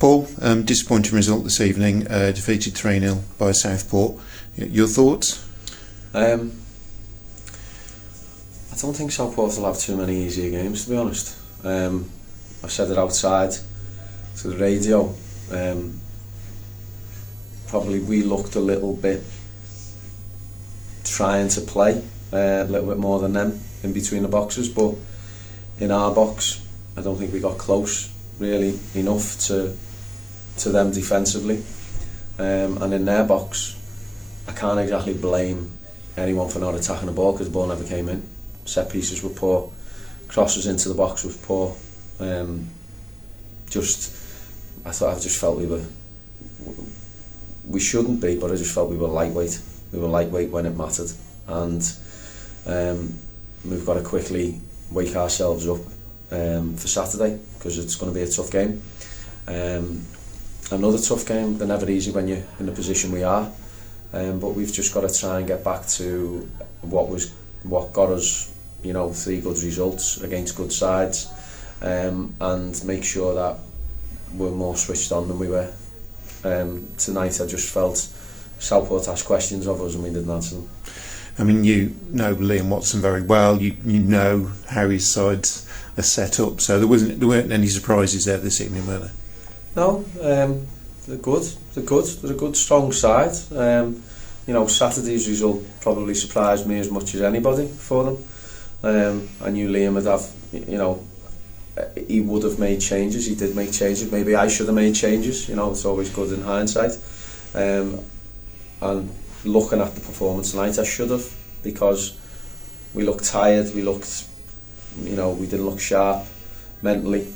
Paul, disappointing result this evening, defeated 3-0 by Southport. Your thoughts? I don't think Southport will have too many easier games, to be honest. I said it outside to the radio. Probably we looked a little bit trying to play a little bit more than them in between the boxes, but in our box I don't think we got close really enough to them defensively, and in their box I can't exactly blame anyone for not attacking the ball because the ball never came in. Set pieces were poor, crosses into the box was poor. I just felt we shouldn't be, but I just felt we were lightweight. We were lightweight when it mattered, and we've got to quickly wake ourselves up for Saturday, because it's going to be a tough game. Another tough game. They're never easy when you're in the position we are, but we've just got to try and get back to what got us, 3 good results against good sides, and make sure that we're more switched on than we were. Tonight I just felt Southport asked questions of us and we didn't answer them. I mean, you know Liam Watson very well. You know how his sides are set up, so there weren't any surprises there this evening, were there? No, they're good. They're a good, strong side. Saturday's result probably surprised me as much as anybody for them. I knew Liam would have, he would have made changes. He did make changes. Maybe I should have made changes. It's always good in hindsight. And looking at the performance tonight, I should have, because we looked tired. We looked, we didn't look sharp mentally,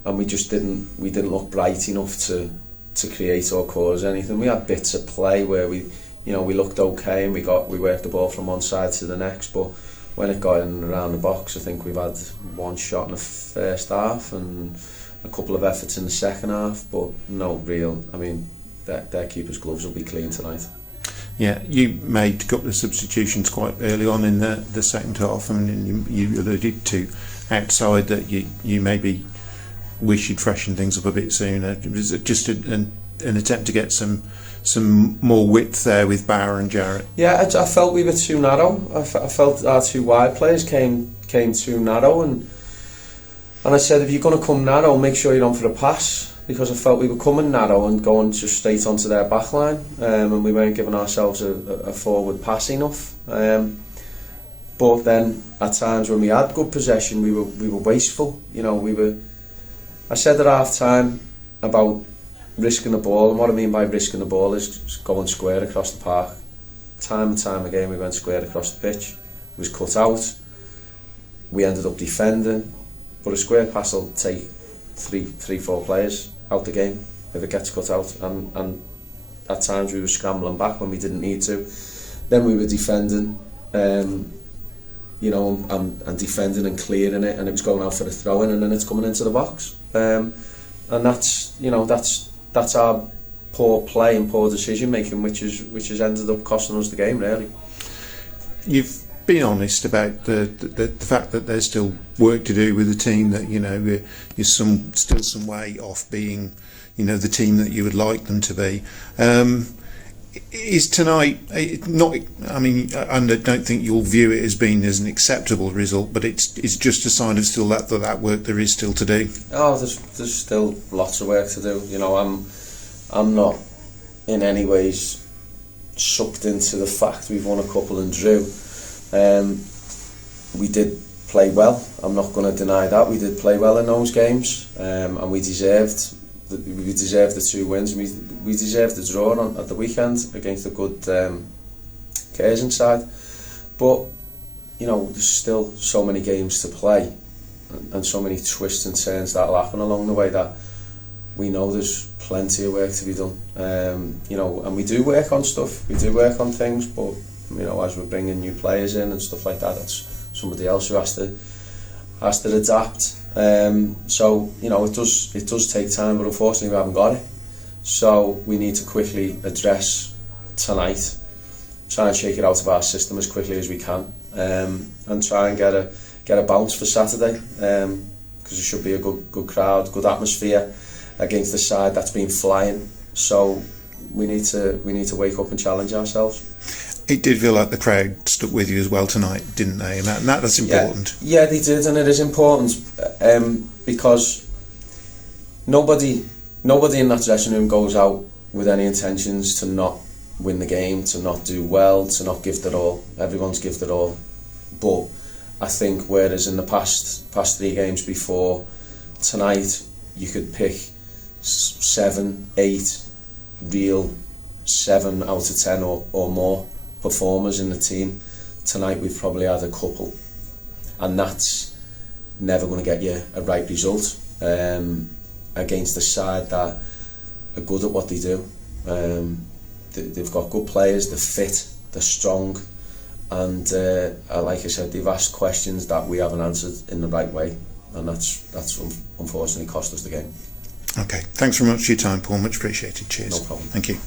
and we just didn't look bright enough to create or cause anything. We had bits of play where we looked okay and we worked the ball from one side to the next, but when it got in around the box, I think we've had one shot in the first half and a couple of efforts in the second half, but no real. I mean, their keeper's gloves will be clean tonight. Yeah, you made a couple of substitutions quite early on in the second half, and you alluded to outside that you maybe wish you'd freshen things up a bit sooner. Was it just an attempt to get some more width there with Bauer and Jarrett? Yeah, I felt we were too narrow. I felt our 2 wide players came too narrow, and I said, if you're going to come narrow, make sure you're on for a pass, because I felt we were coming narrow and going just straight onto their back line, and we weren't giving ourselves a forward pass enough. But then at times when we had good possession, we were wasteful. I said at half time about risking the ball, and what I mean by risking the ball is going square across the park. Time and time again we went square across the pitch. It was cut out. We ended up defending, but a square pass will take 3-4 players out the game if it gets cut out, and at times we were scrambling back when we didn't need to. Then we were defending, and defending and clearing it, and it was going out for the throw-in, and then it's coming into the box. And that's our poor play and poor decision making, which has ended up costing us the game, really. You've been honest about the fact that there's still work to do with the team, that you're still some way off being the team that you would like them to be. Is tonight not? I mean, I don't think you'll view it as being as an acceptable result, but it's just a sign of still that work there is still to do. Oh, there's still lots of work to do. I'm not in any ways sucked into the fact we've won a couple and drew. We did play well. I'm not going to deny that we did play well in those games, and we deserved the 2 wins. We deserved the draw at the weekend against a good Curzon side, but there's still so many games to play and so many twists and turns that'll happen along the way, that we know there's plenty of work to be done. And we do work on stuff, we do work on things, but as we're bringing new players in and stuff like that, that's somebody else who has to adapt. So it does take time, but unfortunately we haven't got it. So we need to quickly address tonight, try and shake it out of our system as quickly as we can, and try and get a bounce for Saturday. because it should be a good crowd, good atmosphere against the side that's been flying. So we need to wake up and challenge ourselves. It did feel like the crowd stuck with you as well tonight, didn't they? And that's important. Yeah, they did, and it is important because nobody in that dressing room goes out with any intentions to not win the game, to not do well, to not give their all. Everyone's give their all. But I think whereas in the past 3 games before, tonight you could pick 7, 8 real 7 out of 10 or more performers in the team. Tonight we've probably had a couple, and that's never going to get you a right result against a side that are good at what they do. They've got good players, they're fit, they're strong, and like I said, they've asked questions that we haven't answered in the right way, and that's unfortunately cost us the game. Okay, thanks very much for your time, Paul. Much appreciated. Cheers. No problem. Thank you.